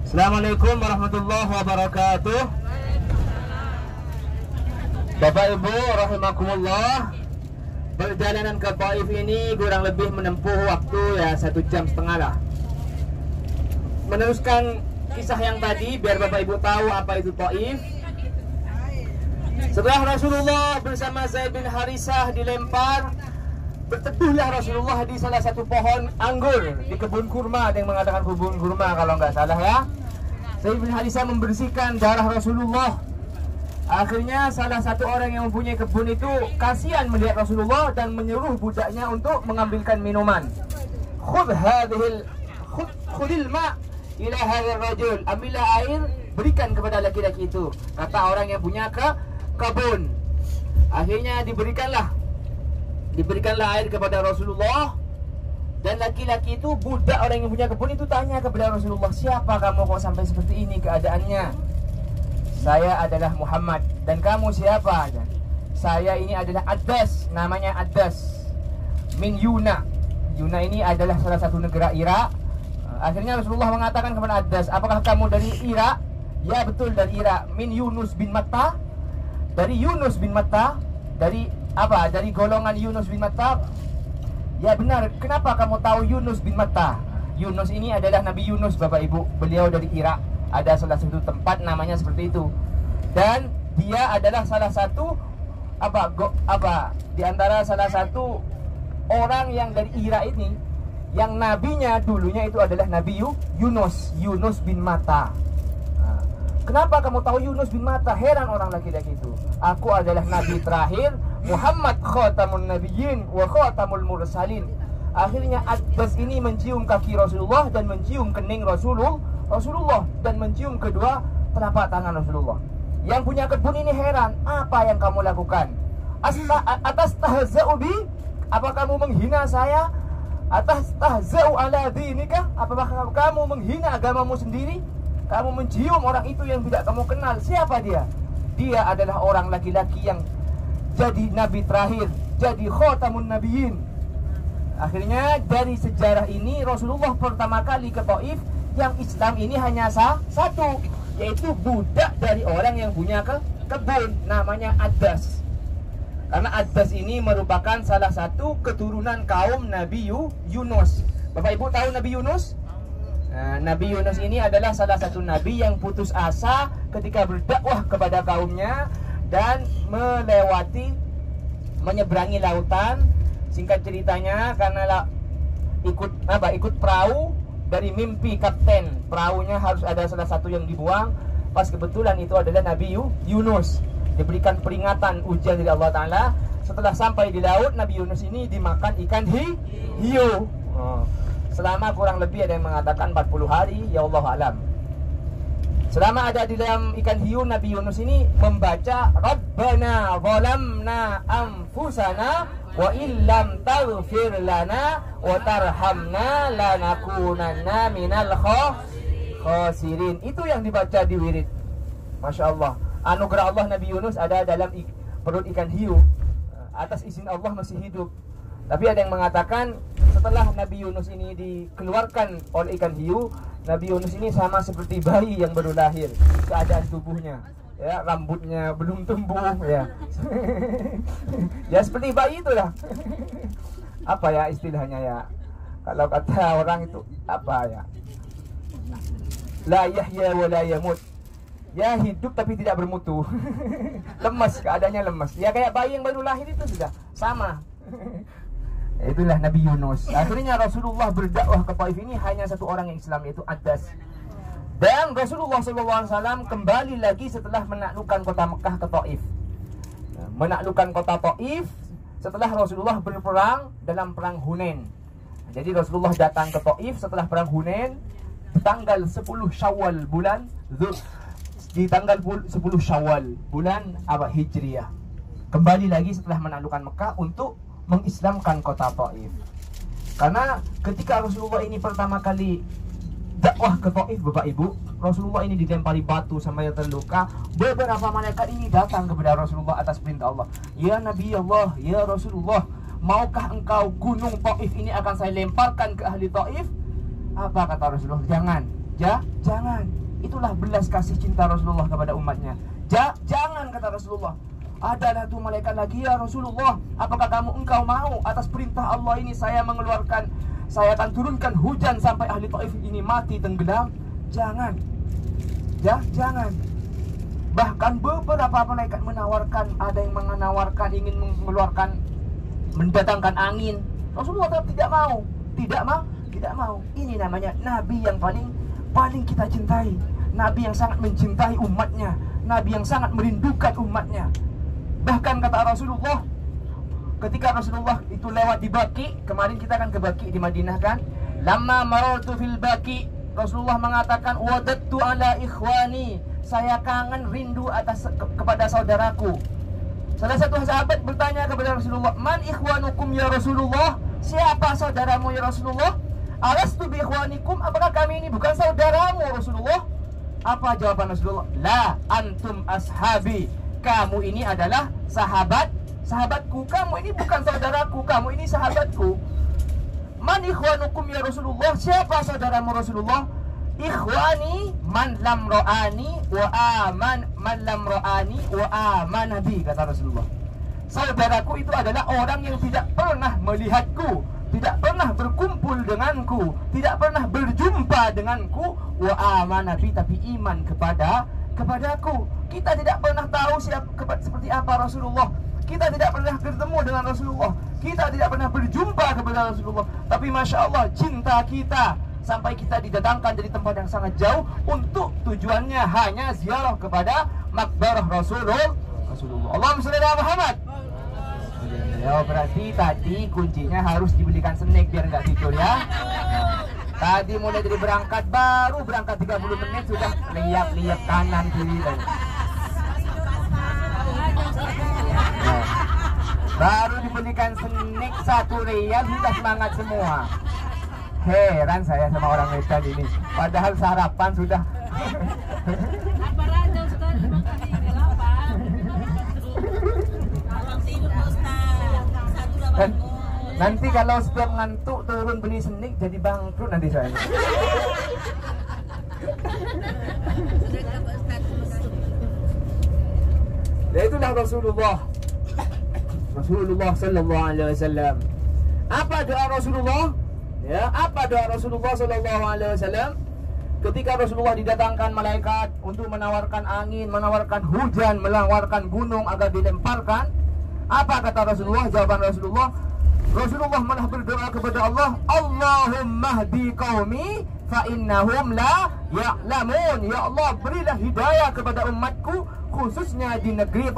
Assalamualaikum warahmatullahi wabarakatuh. Bapak Ibu rahimakumullah, perjalanan ke Taif ini kurang lebih menempuh waktu ya 1,5 jam lah. Meneruskan kisah yang tadi biar Bapak Ibu tahu apa itu Taif. Setelah Rasulullah bersama Zaid bin Harisah dilempar, berteduhlah Rasulullah di salah satu pohon anggur di kebun kurma. Ada yang mengatakan kebun kurma kalau nggak salah ya. Zaid bin Harisah membersihkan darah Rasulullah. Akhirnya salah satu orang yang mempunyai kebun itu kasihan melihat Rasulullah dan menyuruh budaknya untuk mengambilkan minuman. Khudil ma ila hadzal rajul, ambillah air, berikan kepada laki-laki itu, kata orang yang punya kebun. Akhirnya diberikanlah air kepada Rasulullah. Dan laki-laki itu, budak orang yang punya kebun itu tanya kepada Rasulullah, siapa kamu kok sampai seperti ini keadaannya? Saya adalah Muhammad. Dan kamu siapa? Saya ini adalah Addas, namanya Addas min Yuna. Yuna ini adalah salah satu negara Irak. Akhirnya Rasulullah mengatakan kepada Addas, apakah kamu dari Irak? Ya betul, dari Irak. Min Yunus bin Matta. Dari Yunus bin Matta. Dari apa? Dari golongan Yunus bin Matta. Ya benar. Kenapa kamu tahu Yunus bin Matta? Yunus ini adalah Nabi Yunus, Bapak Ibu. Beliau dari Irak. Ada salah satu tempat namanya seperti itu. Dan dia adalah salah satu di antara salah satu orang yang dari Irak ini, yang nabinya dulunya itu adalah Nabi Yunus bin Matta. Kenapa kamu tahu Yunus bin Matta? Heran orang laki-laki itu. Aku adalah nabi terakhir, Muhammad khatamun nabiyyin wa khatamul mursalin. Akhirnya Addas ini mencium kaki Rasulullah dan mencium kening Rasulullah dan mencium kedua telapak tangan Rasulullah. Yang punya kebun ini heran, apa yang kamu lakukan? Atas tahza'u bi? Apa kamu menghina saya? Atas tahza'u ala dinika? Apakah kamu menghina agamamu sendiri? Kamu mencium orang itu yang tidak kamu kenal. Siapa dia? Dia adalah orang laki-laki yang jadi nabi terakhir, jadi khatamun nabiyyin. Akhirnya dari sejarah ini Rasulullah pertama kali ke Taif, yang Islam ini hanya satu, yaitu budak dari orang yang punya kebun, namanya Addas. Karena Addas ini merupakan salah satu keturunan kaum Nabi Yunus. Bapak Ibu tahu Nabi Yunus? Nah, Nabi Yunus ini adalah salah satu nabi yang putus asa ketika berdakwah kepada kaumnya dan menyeberangi lautan. Singkat ceritanya, karena ikut perahu, dari mimpi kapten perahunya harus ada salah satu yang dibuang. Pas kebetulan itu adalah Nabi Yunus. Diberikan peringatan, ujian dari Allah Ta'ala. Setelah sampai di laut, Nabi Yunus ini dimakan ikan hiu. Selama kurang lebih ada yang mengatakan 40 hari, ya Allah alam. Selama ada di dalam ikan hiu, Nabi Yunus ini membaca Rabbana zalamna anfusana wa illam taghfir lana wa tarhamna lanakunanna minal khasirin. Itu yang dibaca di wirid. Masya Allah. Anugerah Allah, Nabi Yunus ada dalam perut ikan hiu. Atas izin Allah masih hidup. Tapi ada yang mengatakan setelah Nabi Yunus ini dikeluarkan oleh ikan hiu, Nabi Yunus ini sama seperti bayi yang baru lahir. Keadaan tubuhnya, ya, rambutnya belum tumbuh, ya. Ya seperti bayi itulah. Apa ya istilahnya ya? Kalau kata orang itu apa ya? La yahya wa la yamut. Ya hidup tapi tidak bermutu. Lemas, keadaannya lemas. Ya kayak bayi yang baru lahir itu sudah sama. Itulah Nabi Yunus. Akhirnya Rasulullah berdakwah ke Taif ini hanya satu orang yang Islam, yaitu Addas. Dan Rasulullah SAW kembali lagi setelah menaklukkan kota Mekah ke Taif. Menaklukkan kota Taif setelah Rasulullah berperang dalam perang Hunain. Jadi Rasulullah datang ke Taif setelah perang Hunain tanggal 10 Syawal bulan di tanggal 10 Syawal bulan Hijriyah. Kembali lagi setelah menaklukkan Mekah untuk mengislamkan kota Taif. Karena ketika Rasulullah ini pertama kali dakwah ke Taif, Bapak Ibu, Rasulullah ini dilempari batu sampai terluka. Beberapa malaikat ini datang kepada Rasulullah atas perintah Allah. Ya Nabi Allah, ya Rasulullah, maukah engkau gunung Taif ini akan saya lemparkan ke ahli Taif? Apa kata Rasulullah? Jangan. Jangan. itulah belas kasih cinta Rasulullah kepada umatnya. Jangan, kata Rasulullah, ada satu malaikat lagi, ya Rasulullah, apakah engkau mau atas perintah Allah ini saya akan turunkan hujan sampai ahli Taif ini mati tenggelam? Jangan. Jangan. Bahkan beberapa malaikat menawarkan, ada yang menawarkan ingin mendatangkan angin. Rasulullah tetap tidak mau. Ini namanya Nabi yang paling kita cintai, Nabi yang sangat mencintai umatnya, Nabi yang sangat merindukan umatnya. Bahkan kata Rasulullah, ketika Rasulullah itu lewat di Baqi, kemarin kita kan ke Baqi di Madinah kan, lamma marartu fil Baqi, Rasulullah mengatakan wadattu ala ikhwani, saya kangen rindu kepada saudaraku. Salah satu sahabat bertanya kepada Rasulullah, man ikhwanukum ya Rasulullah, siapa saudaramu ya Rasulullah? Alastu bi ikhwanikum, apakah kami ini bukan saudaramu Rasulullah? Apa jawaban Rasulullah? La antum ashabi, kamu ini adalah sahabatku, kamu ini bukan saudaraku, kamu ini sahabatku. Man ikhwanukum ya Rasulullah, siapa saudaramu Rasulullah? Ikhwani man lam ra'ani wa amana bi, kata Rasulullah. Saudaraku itu adalah orang yang tidak pernah melihatku, tidak pernah berkumpul denganku, tidak pernah berjumpa denganku, wa amana bi, tapi iman kepadaku. Kita tidak pernah tahu seperti apa Rasulullah, kita tidak pernah bertemu dengan Rasulullah, kita tidak pernah berjumpa kepada Rasulullah, tapi Masya Allah cinta kita sampai kita didatangkan dari tempat yang sangat jauh untuk tujuannya hanya ziarah kepada makbarah Rasulullah. Allahumma sholli ala Muhammad. Ya, berarti tadi kuncinya harus dibelikan snack biar nggak tidur ya. Tadi mulai dari baru berangkat 30 menit sudah liap-liap kanan kiri dan baru dibelikan snack 1 rial sudah semangat semua. Heran saya sama orang Medan ini, padahal sarapan sudah. Lapar aja Ustaz, Dan nanti kalau setiap ngantuk turun beli snack jadi bangkrut nanti saya. Ya itulah Rasulullah sallallahu alaihi wasallam. Apa doa Rasulullah? Ya, apa doa Rasulullah sallallahu alaihi wasallam? Ketika Rasulullah didatangkan malaikat untuk menawarkan angin, menawarkan hujan, menawarkan gunung agar dilemparkan, apa kata Rasulullah? Jawaban Rasulullah malah berdoa kepada Allah, Allahumma hdi qaumi fa innahum la ya'lamun. Ya Allah, berilah hidayah kepada umatku, khususnya di negeri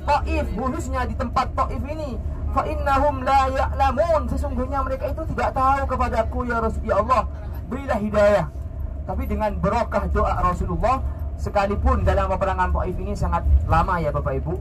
Taif, khususnya di tempat Taif ini. Fa innahum la ya'lamun, sesungguhnya mereka itu tidak tahu kepadaku ya Rasul, ya Allah, berilah hidayah. Tapi dengan berkah doa Rasulullah, sekalipun dalam peperangan Taif ini sangat lama ya Bapak Ibu,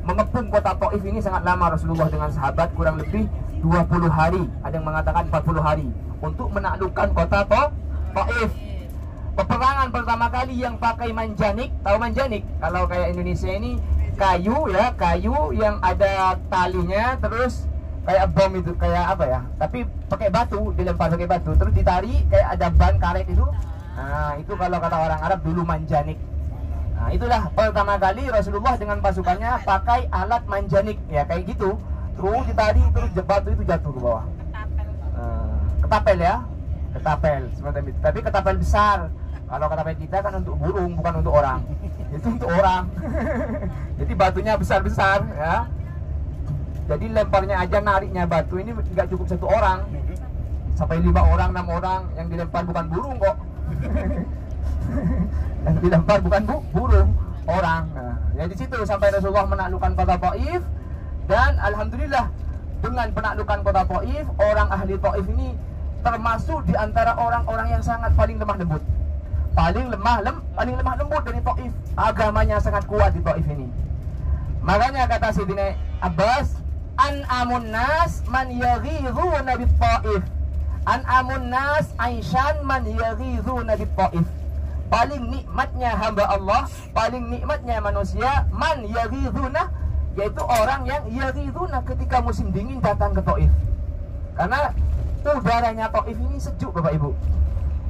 mengepung kota Taif ini sangat lama Rasulullah dengan sahabat, kurang lebih 20 hari, ada yang mengatakan 40 hari untuk menaklukkan kota Taif. Peperangan pertama kali yang pakai manjanik, tahu manjanik? Kalau kayak Indonesia ini kayu yang ada talinya, terus kayak bom itu, kayak apa ya, tapi pakai batu, dilempar pakai batu, terus ditarik kayak ada ban karet itu. Nah itu kalau kata orang Arab dulu manjanik. Nah itulah pertama kali Rasulullah dengan pasukannya pakai alat manjanik, ya kayak gitu, terus ditarik, terus batu itu jatuh ke bawah. Ketapel seperti itu, tapi ketapel besar. Kalau ketapel kita kan untuk burung, bukan untuk orang. Itu untuk orang. Jadi batunya besar-besar ya. Jadi lemparnya aja, nariknya batu ini nggak cukup 1 orang, sampai 5 orang, 6 orang. Yang dilempar bukan burung kok. Yang dilempar bukan burung, orang. Nah, ya di situ sampai Rasulullah menaklukkan kota Taif. Dan alhamdulillah dengan penaklukan kota Taif, orang ahli Taif ini termasuk di antara orang-orang yang sangat paling lemah lembut. Paling lemah lembut dari Taif. Agamanya sangat kuat di Taif ini. Makanya kata Sayyidina Abbas, an'amun nas man yaghizuna bit Taif. An'amun nas aishan man yaghizuna bit Taif. Paling nikmatnya hamba Allah, paling nikmatnya manusia, man yaghizuna, yaitu orang yang yaghizuna ketika musim dingin datang ke Taif. Karena udaranya Taif ini sejuk Bapak Ibu.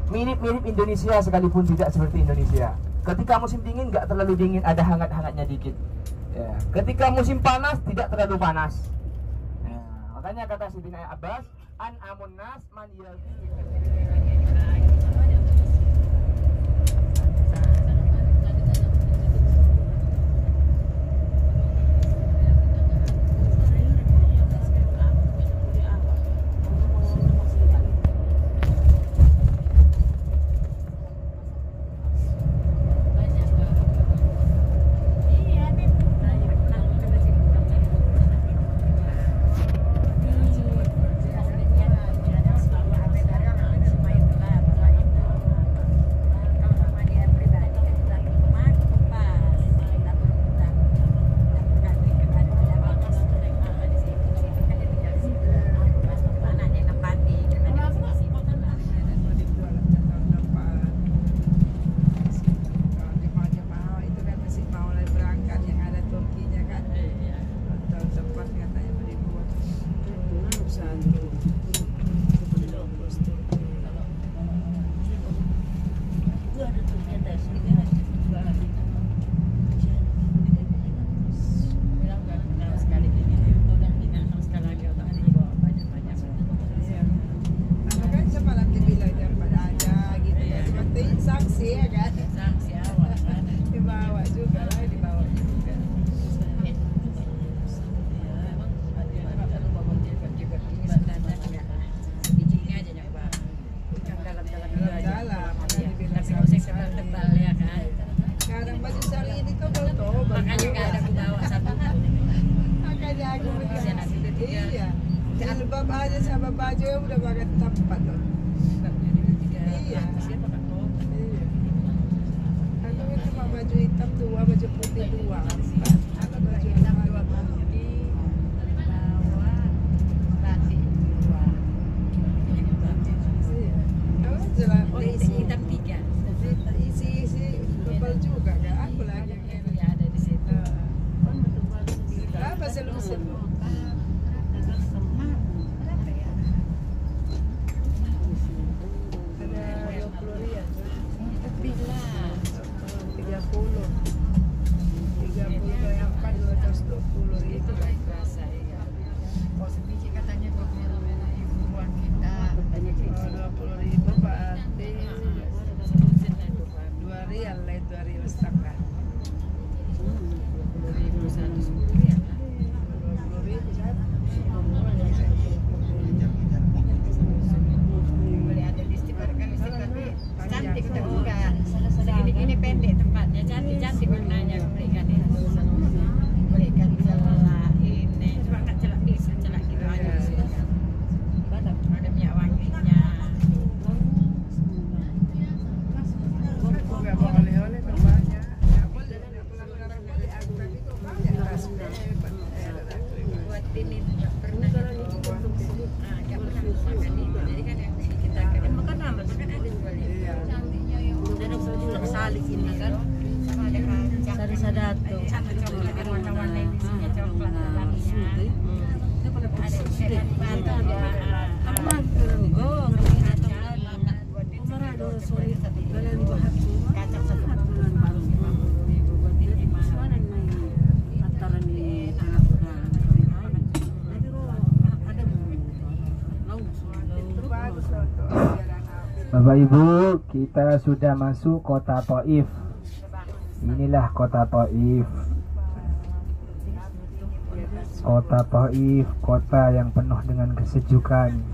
Mirip-mirip Indonesia sekalipun tidak seperti Indonesia. Ketika musim dingin nggak terlalu dingin, ada hangat-hangatnya dikit. Ya. Ketika musim panas tidak terlalu panas. Ya. Makanya kata Sayyidina Abbas, an amun nas man yalqi. Jilbab aja sama baju udah pakai tempat loh. Iya. Aku itu cuma baju hitam dua, baju putih dua. Atau baju hitam dua putih, bawah, batik dua. Iya. Jelas. Oh isi hitam tiga. Isi tebal juga kan? Aku lagi yang ada di situ. Apa selu-selu? Ini pendek tempatnya, cantik warnanya, belikan ini. Belikan celak ini, cuma nggak celak bisa, celak gitu aja sih. Ada minyak wanginya. Nggak boleh oleh banyak. Nggak boleh orang boleh aku tapi kok banyak rasanya. Buat ini nggak pernah. Nggak pernah makan ini. Jadi kan yang kita kan makan apa? Makan ada juga nih. Salik ini kan sama ada kacang sari-sadato sama coklat yang warna-warna ini isinya coklat dalamnya ada serat batu oh kacang satu baru 50.000 buat ini mahal antara ini Bapak Ibu, kita sudah masuk kota Thaif. Inilah kota Thaif. Kota Thaif, kota yang penuh dengan kesejukan.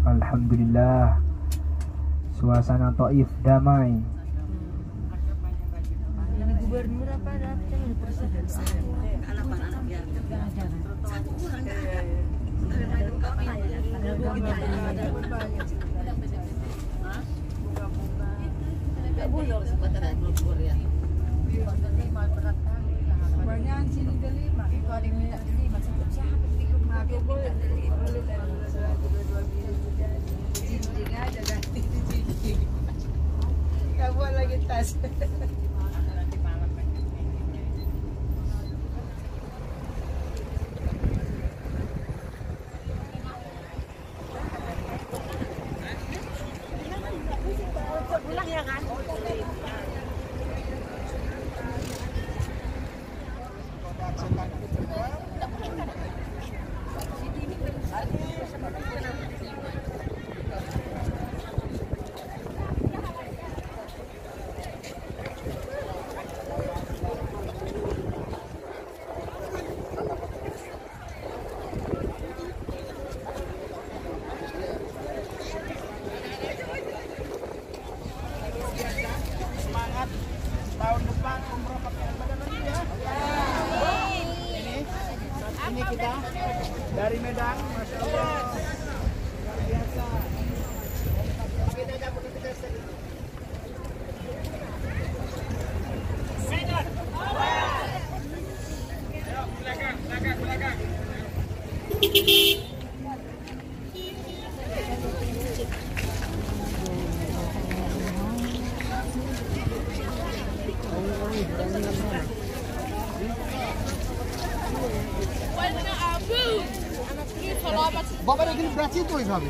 Alhamdulillah, suasana Thaif damai. Ini gubernur apa datang presiden? Anak-anak biar Banyak sini delima. Itu ada yang minta delima. Siapa aku boleh jinjing aja ganti jinjing. Gak buat lagi tas. pulang ya kan? Bapak lagi berat itu kami.